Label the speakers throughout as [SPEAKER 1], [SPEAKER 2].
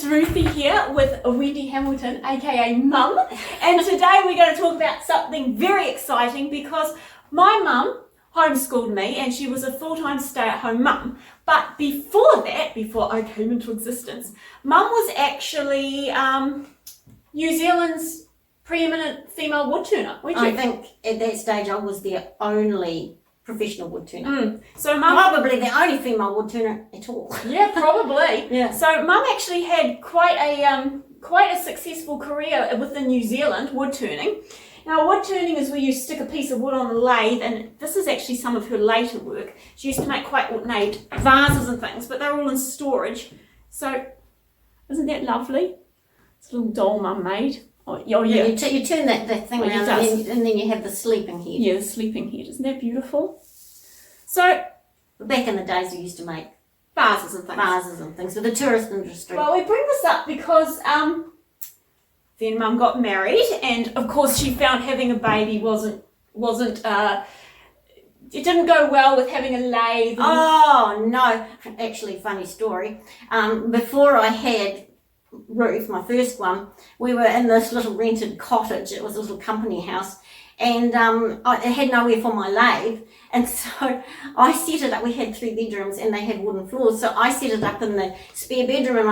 [SPEAKER 1] it's Ruthie here with Wendy Hamilton, aka Mum, and today we're going to talk about something very exciting because my mum homeschooled me and she was a full-time stay-at-home mum. But before that, before I came into existence, Mum was actually New Zealand's preeminent female woodturner.
[SPEAKER 2] I think at that stage I was the only professional woodturner.
[SPEAKER 1] So Mum,
[SPEAKER 2] probably the only female woodturner at all.
[SPEAKER 1] Yeah, probably.
[SPEAKER 2] Yeah.
[SPEAKER 1] So Mum actually had quite a successful career within New Zealand woodturning. Now, woodturning is where you stick a piece of wood on the lathe, and this is actually some of her later work. She used to make quite ornate vases and things, but they're all in storage. So, isn't that lovely? It's a little doll Mum made. Oh yeah.
[SPEAKER 2] You turn that thing around and then you have the sleeping head.
[SPEAKER 1] Yeah, the sleeping head. Isn't that beautiful? So,
[SPEAKER 2] back in the days we used to make
[SPEAKER 1] vases and things.
[SPEAKER 2] For the tourist industry.
[SPEAKER 1] Well, we bring this up because then Mum got married, and of course she found having a baby wasn't it didn't go well with having a lathe.
[SPEAKER 2] Oh no, actually funny story. Before I had Ruth, my first one, we were in this little rented cottage. It was a little company house, and I had nowhere for my lathe, and so I set it up. We had 3 bedrooms and they had wooden floors, so I set it up in the spare bedroom, and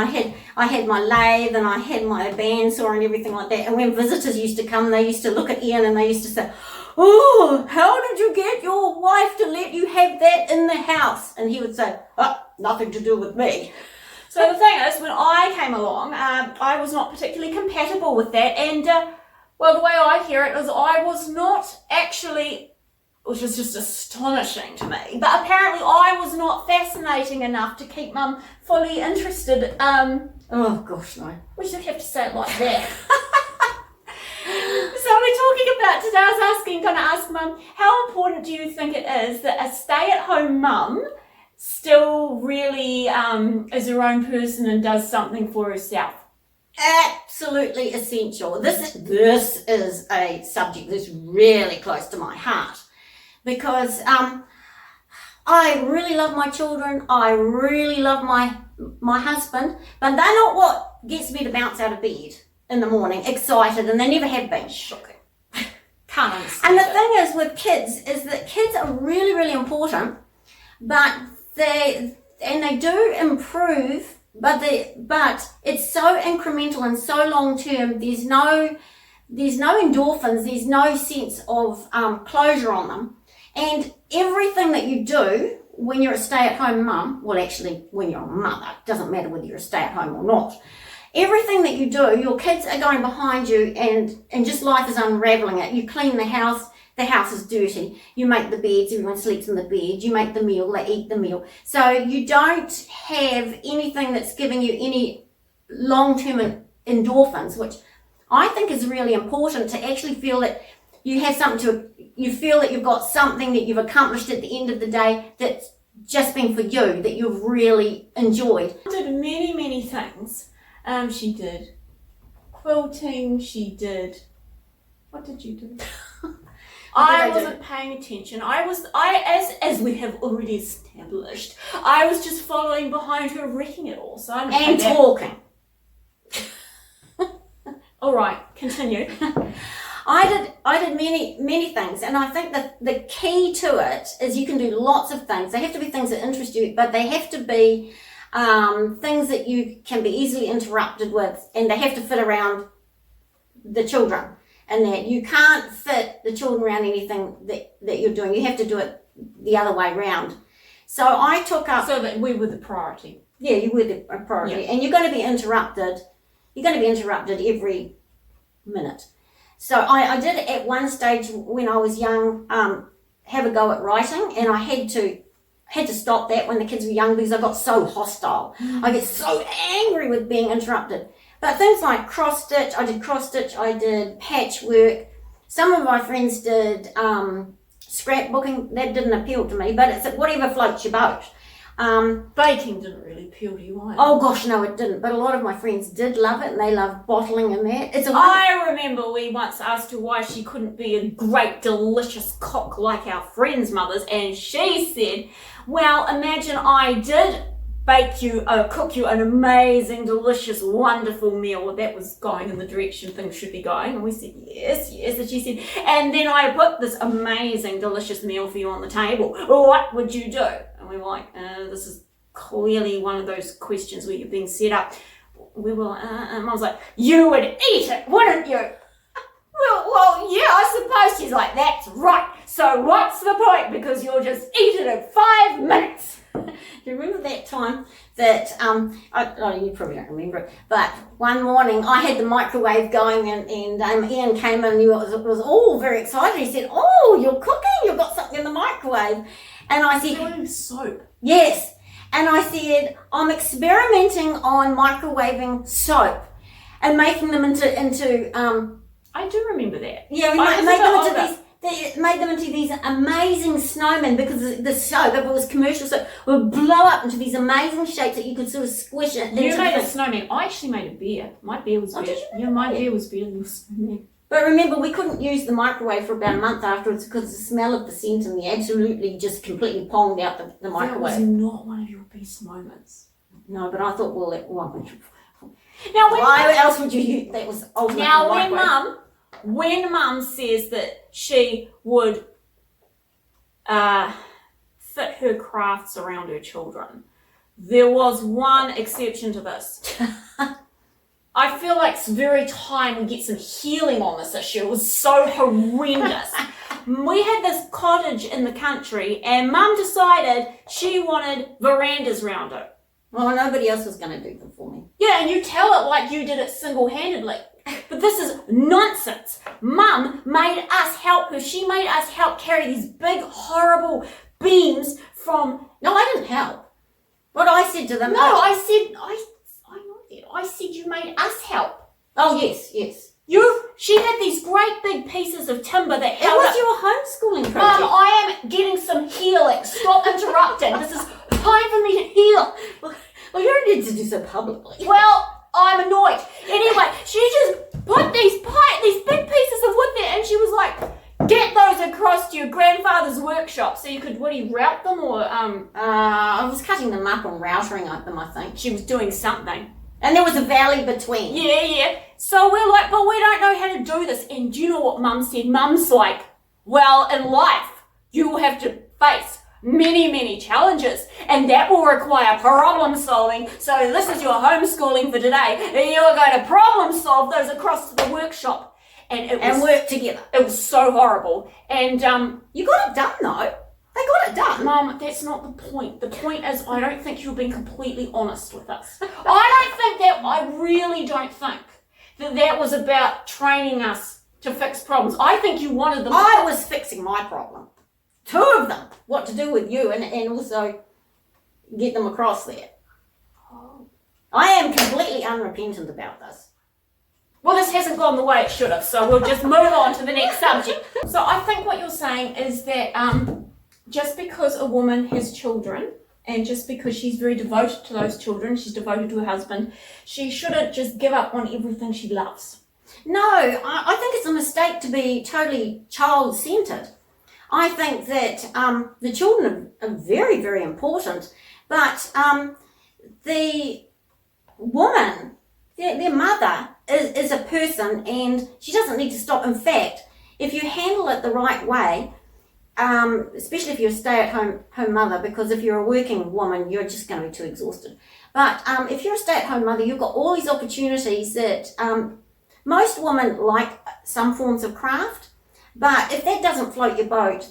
[SPEAKER 2] I had my lathe and I had my bandsaw and everything like that. And when visitors used to come, they used to look at Ian and they used to say, "Oh, how did you get your wife to let you have that in the house?" And he would say, "Oh, nothing to do with me."
[SPEAKER 1] So the thing is, when I came along, I was not particularly compatible with that, and well, the way I hear it is I was not actually, which is just astonishing to me, but apparently I was not fascinating enough to keep Mum fully interested.
[SPEAKER 2] Oh gosh, no.
[SPEAKER 1] We should have to say it like that. So we're talking about today, I was going to ask Mum, how important do you think it is that a stay-at-home mum still really is her own person and does something for herself?
[SPEAKER 2] Absolutely essential. This is a subject that's really close to my heart because I really love my children. I really love my husband, but they're not what gets me to bounce out of bed in the morning excited, and they never have been.
[SPEAKER 1] Shocking. Can't understand.
[SPEAKER 2] And the thing is with kids is that kids are really, really important, but they do improve, but it's so incremental and so long term. There's no endorphins, there's no sense of closure on them. And everything that you do when you're a stay-at-home mum, well actually when you're a mother, it doesn't matter whether you're a stay-at-home or not, everything that you do, your kids are going behind you, and just life is unraveling it. You clean the house is dirty. You make the beds, everyone sleeps in the bed. You make the meal, they eat the meal. So you don't have anything that's giving you any long-term endorphins, which I think is really important, to actually feel that you have you feel that you've got something that you've accomplished at the end of the day that's just been for you, that you've really enjoyed.
[SPEAKER 1] She did many things. She did quilting, what did you do? I wasn't paying attention. As we have already established, I was just following behind her, wrecking it all. So
[SPEAKER 2] and talking.
[SPEAKER 1] All right, continue.
[SPEAKER 2] I did many things, and I think that the key to it is you can do lots of things. They have to be things that interest you, but they have to be things that you can be easily interrupted with, and they have to fit around the children. And that you can't fit the children around anything that you're doing. You have to do it the other way around. So I took up...
[SPEAKER 1] So that we were the priority.
[SPEAKER 2] Yeah, you were the priority. Yeah. And you're going to be interrupted. You're going to be interrupted every minute. So I did at one stage when I was young have a go at writing, and I had to stop that when the kids were young because I got so hostile. I get so angry with being interrupted. But things like cross-stitch, I did patchwork. Some of my friends did scrapbooking. That didn't appeal to me, but it's whatever floats your boat.
[SPEAKER 1] Baking didn't really appeal to you either.
[SPEAKER 2] Oh gosh, no it didn't, but a lot of my friends did love it, and they love bottling and that.
[SPEAKER 1] I remember we once asked her why she couldn't be a great, delicious cook like our friends' mothers, and she said, well, imagine I did cook you an amazing, delicious, wonderful meal. That was going in the direction things should be going. And we said, yes. And she said, and then I put this amazing, delicious meal for you on the table. What would you do? And we were like, this is clearly one of those questions where you're being set up. We were, and Mum was like, you would eat it, wouldn't you? Well, yeah, I suppose. She's like, that's right. So what's the point? Because you'll just eat it in 5 minutes.
[SPEAKER 2] Do you remember that time that, you probably don't remember it, but one morning I had the microwave going and Ian came in and was all very excited. He said, oh, you're cooking, you've got something in the microwave. And I said,
[SPEAKER 1] doing soap.
[SPEAKER 2] Yes. And I said, I'm experimenting on microwaving soap and making them into
[SPEAKER 1] I do remember that.
[SPEAKER 2] yeah, we made them into these amazing snowmen because the soap, if it was commercial soap, would blow up into these amazing shapes that you could sort of squish it.
[SPEAKER 1] You made a snowman. I actually made a bear. My bear was better. Yeah, my bear was better than your snowman.
[SPEAKER 2] But remember, we couldn't use the microwave for about a month afterwards because the smell of the scent and the absolutely just completely ponged out the microwave.
[SPEAKER 1] That was not one of your best moments.
[SPEAKER 2] No, but I thought, well, that one.
[SPEAKER 1] Now,
[SPEAKER 2] why else would you use that? Was ultimately
[SPEAKER 1] now when Mum says that she would fit her crafts around her children, there was one exception to this. I feel like it's very time we get some healing on this issue. It was so horrendous. We had this cottage in the country and Mum decided she wanted verandas round it.
[SPEAKER 2] Well, nobody else was going to do them for me.
[SPEAKER 1] Yeah, and you tell it like you did it single-handedly. But this is nonsense. Mum made us help her. She made us help carry these big, horrible beams from...
[SPEAKER 2] No, I didn't help. What I said to them...
[SPEAKER 1] No, I know that. I said you made us help.
[SPEAKER 2] Oh, yes.
[SPEAKER 1] She had these great big pieces of timber that held
[SPEAKER 2] It was
[SPEAKER 1] up.
[SPEAKER 2] your homeschooling project.
[SPEAKER 1] Mum, I am getting some healing. Stop interrupting. This is time for me to heal.
[SPEAKER 2] Well, you don't need to do so publicly.
[SPEAKER 1] Well, I'm annoyed. Anyway, she just put these big pieces of wood there and she was like, get those across to your grandfather's workshop so you could, route them or...
[SPEAKER 2] I was cutting them up and routering them, I think.
[SPEAKER 1] She was doing something.
[SPEAKER 2] And there was a valley between.
[SPEAKER 1] Yeah. So we're like, but we don't know how to do this. And do you know what Mum said? Mum's like, well, in life, you will have to face many, many challenges, and that will require problem solving. So this is your homeschooling for today. You are going to problem solve those across to the workshop. And
[SPEAKER 2] work together.
[SPEAKER 1] It was so horrible. And
[SPEAKER 2] you got it done, though. They got it done.
[SPEAKER 1] Mum, that's not the point. The point is, I don't think you're being completely honest with us. I really don't think that was about training us to fix problems. I think you wanted them.
[SPEAKER 2] I was fixing my problem. 2 of them. What to do with you and also get them across there.
[SPEAKER 1] Oh.
[SPEAKER 2] I am completely unrepentant about this.
[SPEAKER 1] Well, this hasn't gone the way it should have, so we'll just move on to the next subject. So I think what you're saying is that just because a woman has children and just because she's very devoted to those children, she's devoted to her husband, she shouldn't just give up on everything she loves.
[SPEAKER 2] No, I think it's a mistake to be totally child-centered. I think that the children are very, very important, but the woman, their mother, is a person and she doesn't need to stop. In fact, if you handle it the right way, especially if you're a stay-at-home mother, because if you're a working woman, you're just going to be too exhausted. But if you're a stay-at-home mother, you've got all these opportunities that most women like some forms of craft. But if that doesn't float your boat,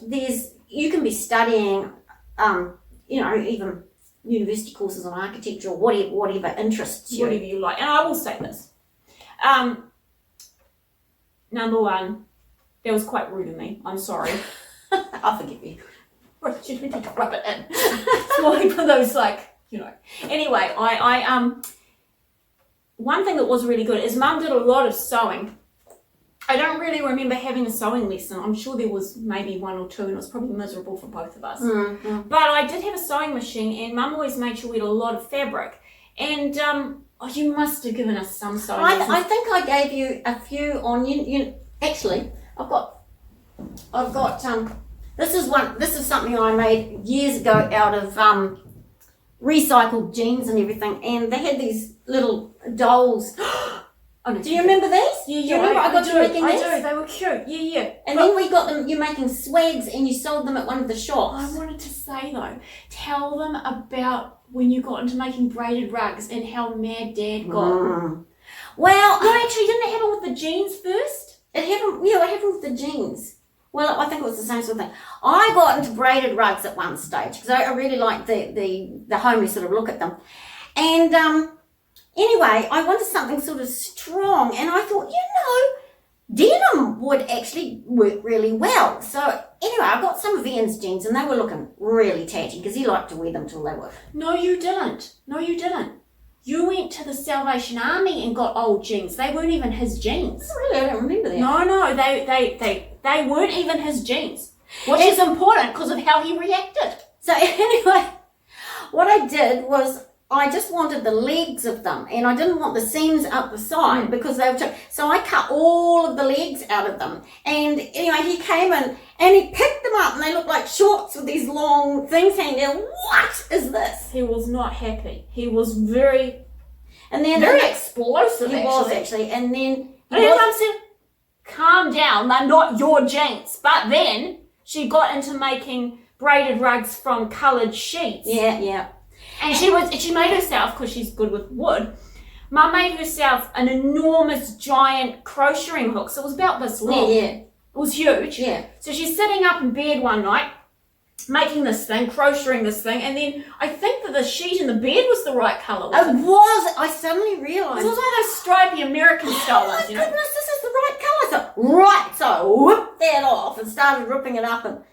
[SPEAKER 2] you can be studying, even university courses on architecture or whatever interests you.
[SPEAKER 1] Whatever you like. And I will say this. Number one, that was quite rude of me. I'm sorry.
[SPEAKER 2] I'll forgive you.
[SPEAKER 1] You didn't need to rub it in. It's more like for those, Anyway, I one thing that was really good is Mum did a lot of sewing. I don't really remember having a sewing lesson. I'm sure there was maybe 1 or 2 and it was probably miserable for both of us.
[SPEAKER 2] Mm-hmm.
[SPEAKER 1] But I did have a sewing machine and Mum always made sure we had a lot of fabric. And you must have given us some sewing lessons.
[SPEAKER 2] I think I gave you a few on you. Actually, I've got this is something I made years ago out of recycled jeans and everything, and they had these little dolls.
[SPEAKER 1] Oh, no,
[SPEAKER 2] Do you remember these?
[SPEAKER 1] Yeah,
[SPEAKER 2] Do you remember I got you making these?
[SPEAKER 1] I do. They were cute. Yeah.
[SPEAKER 2] And then we got them, you're making swags and you sold them at one of the shops.
[SPEAKER 1] I wanted to say though, tell them about when you got into making braided rugs and how mad Dad got.
[SPEAKER 2] Well,
[SPEAKER 1] No, actually, didn't it happen with the jeans first?
[SPEAKER 2] it happened with the jeans. Well, I think it was the same sort of thing. I got into braided rugs at one stage because I really liked the homely sort of look at them. And anyway, I wanted something sort of strong, and I thought, denim would actually work really well. So anyway, I got some of Ian's jeans, and they were looking really tatty because he liked to wear them till they were.
[SPEAKER 1] No, you didn't. You went to the Salvation Army and got old jeans. They weren't even his jeans.
[SPEAKER 2] Oh, really? I don't remember that.
[SPEAKER 1] No, they weren't even his jeans. Which is important because of how he reacted.
[SPEAKER 2] So anyway, what I did was I just wanted the legs of them, and I didn't want the seams up the side because they were so I cut all of the legs out of them. And anyway, he came in and he picked them up, and they looked like shorts with these long things hanging down. What is this?
[SPEAKER 1] He was not happy. He was very explosive.
[SPEAKER 2] He was actually, and then
[SPEAKER 1] Mum said, "Calm down. They're not your jeans." But then she got into making braided rugs from coloured sheets.
[SPEAKER 2] Yeah.
[SPEAKER 1] And she made herself, because she's good with wood, Mum made herself an enormous giant crocheting hook. So it was about this long.
[SPEAKER 2] Yeah.
[SPEAKER 1] It was huge.
[SPEAKER 2] Yeah.
[SPEAKER 1] So she's sitting up in bed one night, making this thing, crocheting this thing, and then I think that the sheet in the bed was the right colour.
[SPEAKER 2] It was. I suddenly realised.
[SPEAKER 1] It was like those stripy American style ones,
[SPEAKER 2] Oh my goodness, this is the right colour. So I whipped that off and started ripping it up, and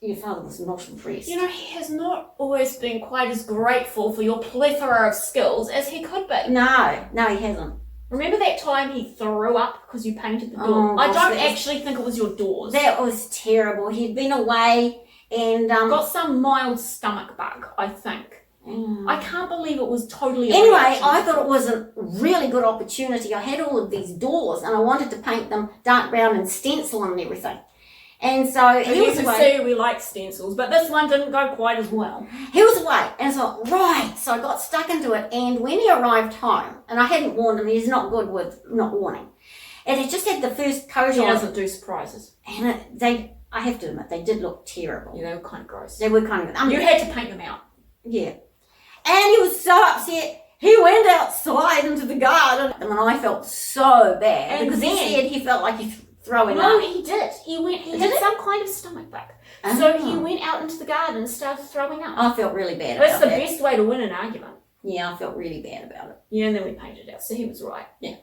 [SPEAKER 2] your father was not impressed.
[SPEAKER 1] He has not always been quite as grateful for your plethora of skills as he could be.
[SPEAKER 2] No, he hasn't.
[SPEAKER 1] Remember that time he threw up because you painted the door?
[SPEAKER 2] Oh,
[SPEAKER 1] I
[SPEAKER 2] gosh,
[SPEAKER 1] don't actually think it was your doors.
[SPEAKER 2] That was terrible. He'd been away and
[SPEAKER 1] Got some mild stomach bug, I think. I can't believe it was totally
[SPEAKER 2] Anyway,
[SPEAKER 1] reaction.
[SPEAKER 2] I thought it was a really good opportunity. I had all of these doors and I wanted to paint them dark brown and stencil and everything. And so he was away.
[SPEAKER 1] We like stencils, but this one didn't go quite as well.
[SPEAKER 2] He was away, and so right, so I got stuck into it. And when he arrived home, and I hadn't warned him, he's not good with not warning. And he just had the first coat
[SPEAKER 1] He
[SPEAKER 2] on.
[SPEAKER 1] doesn't do surprises.
[SPEAKER 2] And I have to admit, they did look terrible.
[SPEAKER 1] Yeah, they were kind of gross.
[SPEAKER 2] They were kind of.
[SPEAKER 1] You had to paint them out.
[SPEAKER 2] Yeah. And he was so upset. He went outside into the garden, and I felt so bad
[SPEAKER 1] And
[SPEAKER 2] because
[SPEAKER 1] then,
[SPEAKER 2] he said he felt like he throwing
[SPEAKER 1] No,
[SPEAKER 2] up.
[SPEAKER 1] he did. He
[SPEAKER 2] Did
[SPEAKER 1] had
[SPEAKER 2] he?
[SPEAKER 1] some kind of stomach bug.
[SPEAKER 2] Oh.
[SPEAKER 1] So he went out into the garden and started throwing up.
[SPEAKER 2] I felt really bad
[SPEAKER 1] That's
[SPEAKER 2] about
[SPEAKER 1] the
[SPEAKER 2] that.
[SPEAKER 1] best way to win an argument.
[SPEAKER 2] Yeah, I felt really bad about it.
[SPEAKER 1] Yeah, and then we painted it out, so he was right.
[SPEAKER 2] Yeah.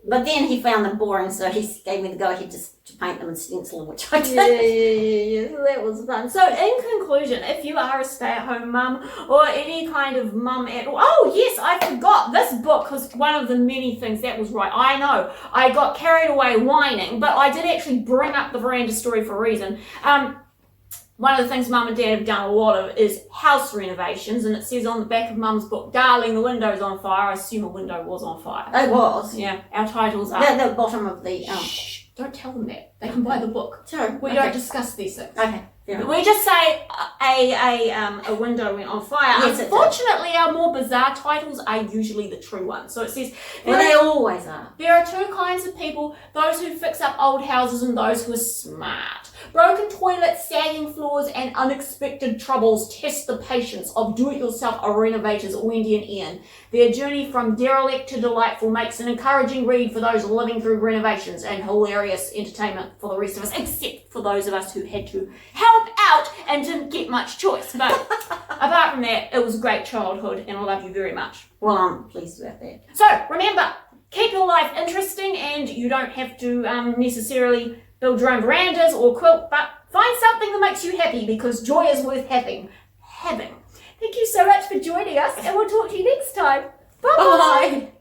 [SPEAKER 2] But then he found them boring, so he gave me the go-ahead to paint them and stencil them, which I did.
[SPEAKER 1] Yeah, so that was fun. So in conclusion, if you are a stay-at-home mum or any kind of mum at all, oh yes, I forgot this book was one of the many things that was right. I know, I got carried away whining, but I did actually bring up the veranda story for a reason. One of the things Mum and Dad have done a lot of is house renovations, and it says on the back of Mum's book, "Darling, the window's on fire." I assume a window was on fire.
[SPEAKER 2] It was.
[SPEAKER 1] Yeah, our titles are.
[SPEAKER 2] The bottom of the.
[SPEAKER 1] Shh, don't tell them that. They can buy the book.
[SPEAKER 2] Sorry.
[SPEAKER 1] We don't discuss these things.
[SPEAKER 2] Okay. Fair enough.
[SPEAKER 1] We just say a window went on fire.
[SPEAKER 2] Yes, it did.
[SPEAKER 1] Unfortunately, our more bizarre titles are usually the true ones. So it says
[SPEAKER 2] Well, they always are.
[SPEAKER 1] there are two kinds of people: those who fix up old houses and those who are smart. Broken toilets, sagging floors, and unexpected troubles test the patience of do-it-yourself renovators Wendy and Ian. Their journey from derelict to delightful makes an encouraging read for those living through renovations and hilarious entertainment for the rest of us, except for those of us who had to help out and didn't get much choice. But apart from that, it was a great childhood, and I love you very much.
[SPEAKER 2] Well, I'm pleased about that.
[SPEAKER 1] So remember, keep your life interesting, and you don't have to necessarily build your own verandas or quilt, but find something that makes you happy, because joy is worth having. Thank you so much for joining us, and we'll talk to you next time. Bye.
[SPEAKER 2] Bye.